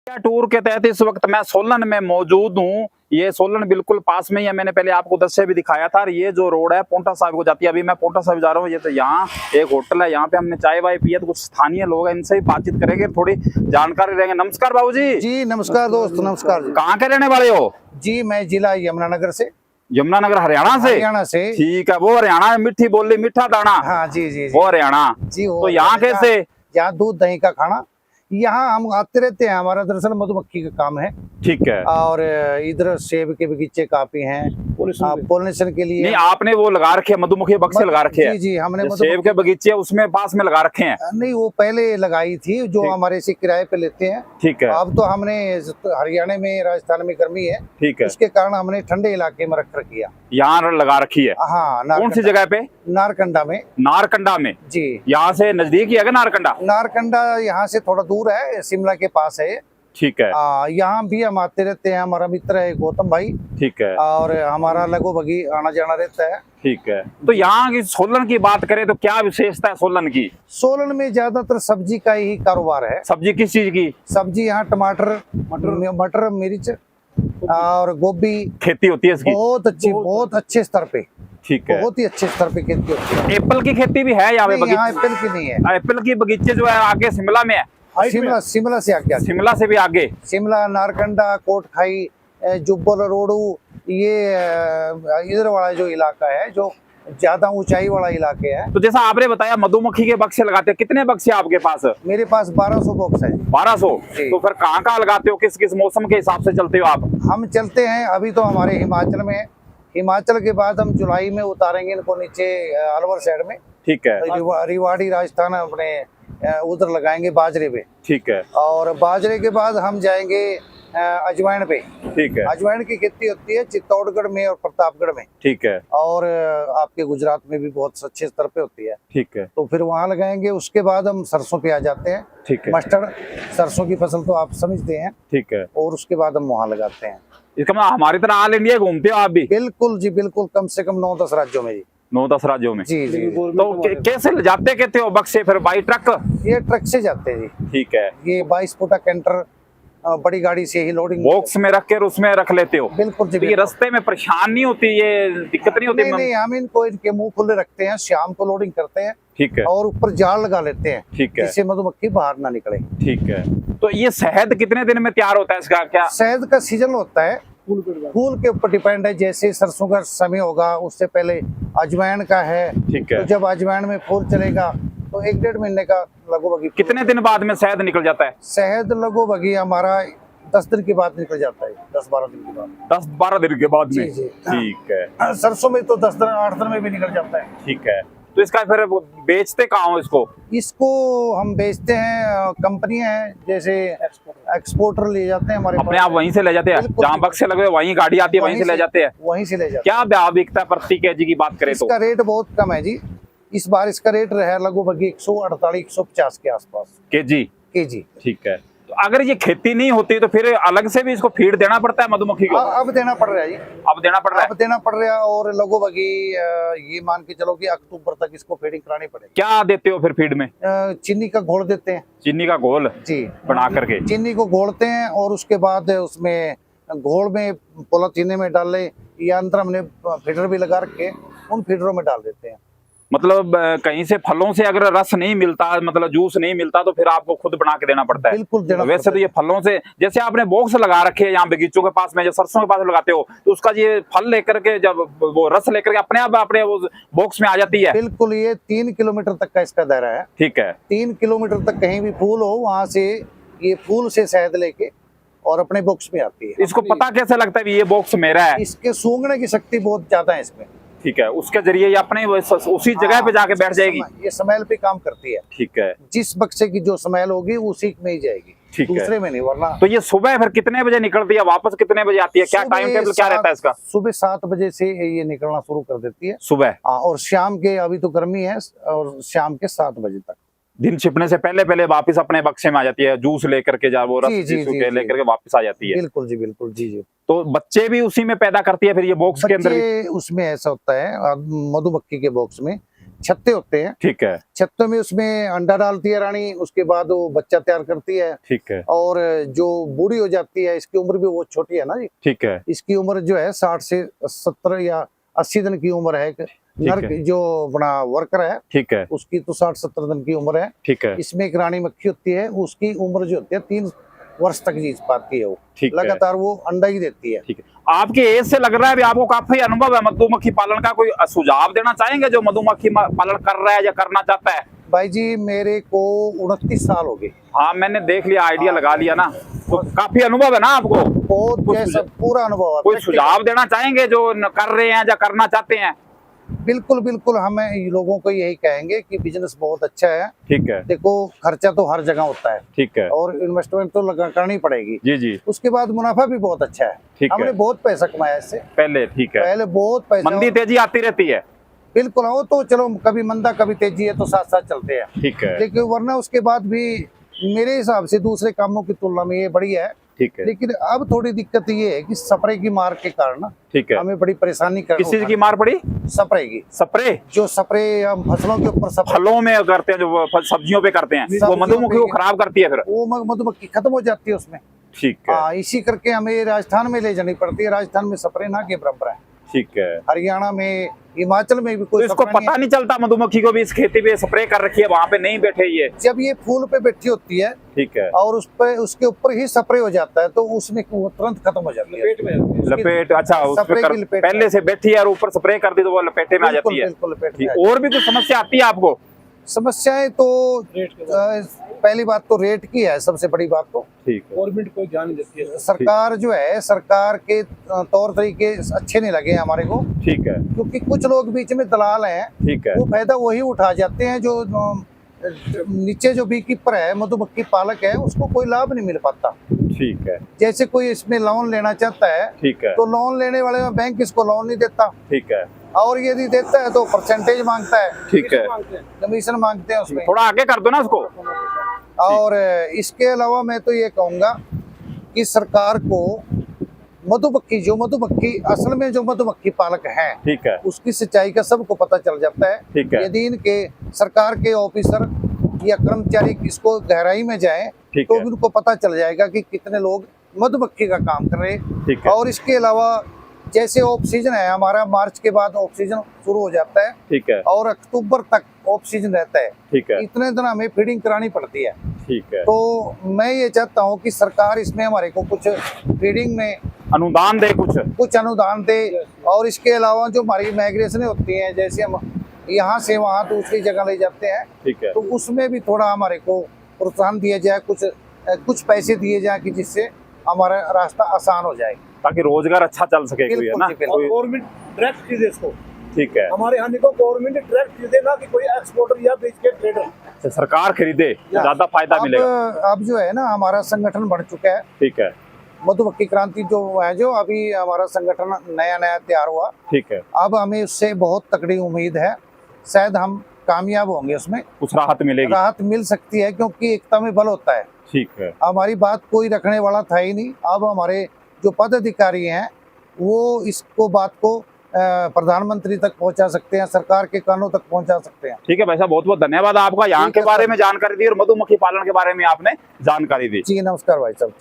Tour के तहत इस वक्त मैं सोलन में मौजूद हूँ। ये सोलन बिल्कुल पास में ही है, मैंने पहले आपको दृश्य भी दिखाया था। ये जो रोड है पोंटा साहिब को जाती है, अभी मैं पोंटा साहिब जा रहा हूँ। ये तो यहाँ एक होटल है, यहाँ पे हमने चाय वाय पिया, तो कुछ स्थानीय लोग हैं, इनसे भी बातचीत करेंगे, थोड़ी जानकारी लेंगे। नमस्कार बाबू जी। जी नमस्कार दोस्त, नमस्कार जी। कहाँ के रहने वाले हो? जी मैं जिला यमुनानगर से। यमुनानगर हरियाणा से? हरियाणा से। ठीक है, वो हरियाणा में मीठी बोली मीठा दाना। हाँ जी जी, वो हरियाणा जी। तो यहाँ कैसे? यहाँ दूध दही का खाना, यहाँ हम आते रहते हैं। हमारा दरअसल मधुमक्खी का काम है। ठीक है। और इधर सेब के बगीचे काफी हैं पोलिनेशन के लिए। नहीं, आपने वो लगा रखे मधुमक्खी बक्से लगा रखे हैं? जी जी, हमने सेब के बगीचे उसमें पास में लगा रखे हैं? नहीं, वो पहले लगाई थी, जो हमारे से किराए पे लेते हैं। ठीक है। अब तो हमने हरियाणा में, राजस्थान में गर्मी है, ठीक है, उसके कारण हमने ठंडे इलाके में रख रखी है। यहाँ लगा रखी है? हाँ। कौन सी जगह पे? नारकंडा में। नारकंडा में? जी। यहाँ से नजदीक ही है नारकंडा? नारकंडा यहाँ से थोड़ा दूर है, शिमला के पास है। ठीक है। यहाँ भी हम आते रहते हैं। हमारा मित्र है गौतम भाई। ठीक है। और हमारा लगो बगी आना जाना रहता है। ठीक है। तो यहाँ की सोलन की बात करें तो क्या विशेषता है सोलन की? सोलन में ज्यादातर सब्जी का ही कारोबार है। सब्जी किस चीज की? सब्जी यहाँ टमाटर, मटर, मिर्च और गोभी खेती होती है इसकी? बहुत अच्छे स्तर पे। ठीक है। बहुत ही अच्छे स्तर पे खेती होती है। एप्पल की खेती भी है यहाँ पे? यहाँ एप्पल की नहीं है। एप्पल की बगीचे जो है आगे शिमला में है? शिमला से आगे। शिमला से भी आगे? शिमला, नारकंडा, कोटखाई, जुब्बल रोडू, ये इधर वाला जो इलाका है, जो ज्यादा ऊंचाई वाला इलाके है। तो जैसा आपने बताया मधुमक्खी के बक्से लगाते हैं, कितने बक्से आपके पास? मेरे पास 1200 बॉक्स है। 1200? तो फिर कहाँ कहाँ लगाते हो, किस किस मौसम के हिसाब से चलते हो आप? हम चलते हैं, अभी तो हमारे हिमाचल में। हिमाचल के बाद हम जुलाई में उतारेंगे इनको नीचे अलवर साइड में। ठीक है। रिवाड़ी राजस्थान अपने उधर लगाएंगे बाजरे पे। ठीक है। और बाजरे के बाद हम जाएंगे अजवाइन पे। ठीक है। अजवाइन की खेती होती है चित्तौड़गढ़ में और प्रतापगढ़ में। ठीक है। और आपके गुजरात में भी बहुत अच्छे स्तर पे होती है। ठीक है। तो फिर वहाँ लगाएंगे। उसके बाद हम सरसों पे आ जाते हैं। ठीक है। मस्टर्ड सरसों की फसल तो आप समझते हैं। ठीक है। और उसके बाद हम वहाँ लगाते हैं। इसका मतलब हमारी तरह ऑल इंडिया घूमते हो आप भी? बिल्कुल जी बिल्कुल, कम से कम 9-10 राज्यों में जी। 9-10 राज्यों में? जी जी। तो कैसे ले जाते कहते हो बक्से फिर? By truck? ये ट्रक से जाते हैं जी। ठीक है। ये 22 फुटा कैंटर बड़ी गाड़ी से ही लोडिंग बॉक्स में रख कर उसमें रख लेते हो? बिल्कुल जी। तो ये रास्ते में परेशान नहीं होती, ये दिक्कत नहीं होती? नहीं, हम इनको इनके मुंह खुले रखते हैं, शाम को लोडिंग करते हैं। ठीक है। और ऊपर जाल लगा लेते हैं। ठीक है। जिससे मधुमक्खी बाहर ना निकले। ठीक है। तो ये शहद कितने दिन में तैयार होता है इसका? क्या शहद का सीजन होता है? फूल के ऊपर डिपेंड है। जैसे सरसों का समय होगा, उससे पहले अजवाइन का है। ठीक है। तो जब अजवाइन में फूल चलेगा तो 1-1.5 महीने का लगभग। कितने दिन बाद में शहद निकल जाता है? शहद लगभग हमारा 10 दिन के बाद निकल जाता है। 10-12 दिन के बाद। 10-12 दिन के बाद में? जी। ठीक है। सरसों में तो 10 दिन 8 दिन में भी निकल जाता है। ठीक है। तो इसका फिर बेचते कहाँ हो इसको? इसको हम बेचते हैं, कंपनियां हैं जैसे एक्सपोर्टर ले जाते हैं हमारे अपने आप वहीं से ले जाते हैं? जहाँ बक्से लगे वहीं गाड़ी आती है, वहीं से ले जाते हैं? वहीं से ले जाते हैं। क्या भाव बिकता है प्रति केजी की बात करें तो? इसका रेट बहुत कम है जी। इस बार इसका रेट रहा लगभग 148-150 के आसपास केजी। ठीक है। तो अगर ये खेती नहीं होती तो फिर अलग से भी इसको फीड देना पड़ता है मधुमक्खी को? अब देना पड़ रहा है जी। अब देना पड़ रहा है? अब देना पड़ रहा है। और लगभग ये मान के चलो कि अक्टूबर तक इसको फीडिंग करानी पड़ेगी। क्या देते हो फिर फीड में? चीनी का घोल देते हैं। चीनी का घोल जी बना करके? चीनी को घोलते हैं और उसके बाद उसमें घोल में पॉलीथीन में डाल ले, या अंदर हमने फीडर भी लगा रखे, उन फीडरों में डाल देते हैं। मतलब कहीं से फलों से अगर रस नहीं मिलता, मतलब जूस नहीं मिलता, तो फिर आपको खुद बना के देना पड़ता है? बिल्कुल देना। वैसे तो ये फलों से, जैसे आपने बॉक्स लगा रखे हैं यहाँ बगीचों के पास में, जो सरसों के पास लगाते हो, तो उसका ये फल लेकर के जब वो रस लेकर के अपने आप अपने वो बॉक्स में आ जाती है? बिल्कुल। ये 3 किलोमीटर तक का इसका दायरा है। ठीक है। 3 किलोमीटर तक कहीं भी फूल हो, वहां से ये फूल से शहद लेके और अपने बॉक्स में आती है। इसको पता कैसे लगता है ये बॉक्स मेरा है? इसके सूंघने की शक्ति बहुत ज्यादा है इसमें। ठीक है। उसके जरिए ये अपने उसी जगह पे जाके बैठ जाएगी? ये स्मेल पे काम करती है। ठीक है। जिस बक्से की जो स्मेल होगी उसी में ही जाएगी। ठीक है। दूसरे में नहीं, वरना। तो ये सुबह फिर कितने बजे निकलती है, वापस कितने बजे आती है? क्या टाइम टेबल क्या रहता है इसका? सुबह 7 बजे से ये निकलना शुरू कर देती है सुबह। और शाम के, अभी तो गर्मी है, और शाम के 7 बजे तक। दिन छिपने से पहले वापस अपने बक्से में आ जाती है, जूस लेकर के जा वो रस लेकर के वापस आ जाती है? बिल्कुल जी बिल्कुल। जी जी। तो बच्चे भी उसी में पैदा करती है फिर ये बॉक्स के अंदर? उसमें ऐसा होता है मधुमक्खी के बॉक्स में छत्ते होते हैं। ठीक है। छत्तों में उसमें अंडा डालती है रानी, उसके बाद वो बच्चा तैयार करती है। ठीक है। और जो बूढ़ी हो जाती है, इसकी उम्र भी बहुत छोटी है ना जी। ठीक है। इसकी उम्र जो है 60 से 70 या 80 दिन की उम्र है। नर है। जो अपना वर्कर है, ठीक है। उसकी तो 60-70 दिन की उम्र है। ठीक है। इसमें एक रानी मक्खी होती है, उसकी उम्र जो होती है 3 वर्ष तक जी पाती है वो। ठीक है। लगातार वो अंडा ही देती है। ठीक है। आपके एज से लग रहा है भी आपको काफी अनुभव है मधुमक्खी पालन का। कोई सुझाव देना चाहेंगे जो मधुमक्खी पालन कर रहा है या करना चाहता है? भाई जी मेरे को 29 साल हो गए। हाँ मैंने देख लिया, आइडिया लगा लिया ना, तो काफी अनुभव है ना आपको? बहुत जैसा पूरा अनुभव है। कोई सुझाव देना चाहेंगे जो कर रहे हैं या करना चाहते हैं? बिल्कुल बिल्कुल, हमें लोगों को यही कहेंगे कि बिजनेस बहुत अच्छा है। ठीक है। देखो खर्चा तो हर जगह होता है। ठीक है। और इन्वेस्टमेंट तो करनी पड़ेगी। जी जी। उसके बाद मुनाफा भी बहुत अच्छा है। ठीक है। हमने बहुत पैसा कमाया इससे पहले। ठीक है। पहले बहुत पैसा। मंदी तेजी आती रहती है। बिल्कुल, वो तो चलो कभी मंदा कभी तेजी है तो साथ साथ चलते हैं। ठीक है। लेकिन वरना उसके बाद भी मेरे हिसाब से दूसरे कामों की तुलना में ये बढ़िया है। ठीक है। लेकिन अब थोड़ी दिक्कत ये है कि स्प्रे की मार के कारण ठीक है, हमें बड़ी परेशानी कर। किस चीज की मार पड़ी? स्प्रे की। स्प्रे? जो स्प्रे हम फसलों के ऊपर फलों में करते हैं, जो सब्जियों पे करते हैं, वो मधुमक्खी को खराब करती है फिर वो मधुमक्खी खत्म हो जाती है उसमें। ठीक है। हाँ, इसी करके हमें राजस्थान में ले जानी पड़ती है। राजस्थान में स्प्रे ना के बराबर है। ठीक है। हरियाणा में, हिमाचल में भी कोई तो इसको पता नहीं चलता मधुमक्खी को भी इस खेती पे स्प्रे कर रखी है, वहाँ पे नहीं बैठे ये? जब ये फूल पे बैठी होती है, ठीक है, और उस पे उसके ऊपर ही स्प्रे हो जाता है तो उसमें वो तुरंत खत्म हो जाती है। लपेट। अच्छा, उस पे स्प्रे की लपेट पहले से बैठी है और ऊपर स्प्रे कर दी तो वो लपेटे में आ जाती है। बिल्कुल लपेट में। और भी कुछ समस्या आती है आपको? समस्याएं तो पहली बात तो रेट की है, सबसे बड़ी बात तो। ठीक है। गवर्नमेंट कोई ध्यान नहीं देती है। सरकार जो है, सरकार के तौर तरीके अच्छे नहीं लगे हमारे को। ठीक है। क्योंकि कुछ लोग बीच में दलाल हैं, ठीक है। वो फायदा वही उठा जाते हैं जो नीचे जो बी कीपर है, मधुमक्खी पालक है, उसको कोई लाभ नहीं मिल पाता। ठीक है। जैसे कोई इसमें लोन लेना चाहता है, ठीक है, तो लोन लेने वाले में बैंक इसको लोन नहीं देता, ठीक है, और यदि देता है तो परसेंटेज मांगता है, ठीक है, कमीशन मांगते हैं उसमें। थोड़ा आगे कर दो ना उसको। और इसके अलावा मैं तो ये कहूंगा कि सरकार को मधुमक्खी असल में जो मधुमक्खी पालक है, ठीक है, उसकी सच्चाई का सबको पता चल जाता है। ठीक है। यदि इनके सरकार के ऑफिसर या कर्मचारी इसको गहराई में जाएं ठीक तो है। उनको पता चल जाएगा कि कितने लोग मधुमक्खी का काम कर रहे हैं। ठीक है। और इसके अलावा जैसे ऑफ सीजन है हमारा, मार्च के बाद ऑफ सीजन शुरू हो जाता है, ठीक है, और अक्टूबर तक ऑफ सीजन रहता है। ठीक है, इतने दिन हमें फीडिंग करानी पड़ती है। ठीक है। तो मैं ये चाहता हूँ कि सरकार इसमें हमारे को कुछ फीडिंग में अनुदान दे, कुछ अनुदान दे। और इसके अलावा जो हमारी माइग्रेशन होती है, जैसे हम यहाँ से वहाँ दूसरी जगह ले जाते हैं, ठीक है, तो उसमें भी थोड़ा हमारे को प्रोत्साहन दिया जाए, कुछ पैसे दिए जाए कि जिससे हमारा रास्ता आसान हो जाए, ताकि रोजगार अच्छा चल सके। कोई है ना, बिल्कुल। गवर्नमेंट डायरेक्ट खरीदे इसको। ठीक है। हमारे यहाँ को गवर्नमेंट डायरेक्ट खरीदे, ना कि कोई एक्सपोर्टर या बीच के ट्रेडर। सरकार खरीदे तो ज्यादा फायदा मिलेगा। अब जो है ना, हमारा संगठन बढ़ चुका है, ठीक है, मधुमक्खी क्रांति जो है, जो अभी हमारा संगठन नया तैयार हुआ। ठीक है। अब हमें उससे बहुत तगड़ी उम्मीद है, शायद हम कामयाब होंगे, उसमें कुछ राहत मिलेगी। राहत मिल सकती है, क्योंकि एकता में बल होता है। ठीक है। हमारी बात कोई रखने वाला था ही नहीं। अब हमारे जो पदाधिकारी हैं वो इसको बात को प्रधानमंत्री तक पहुंचा सकते हैं, सरकार के कानों तक पहुंचा सकते हैं। ठीक है भाई साहब, बहुत बहुत धन्यवाद आपका, यहाँ के बारे में जानकारी दी और मधुमक्खी पालन के बारे में आपने जानकारी दी। जी नमस्कार भाई साहब।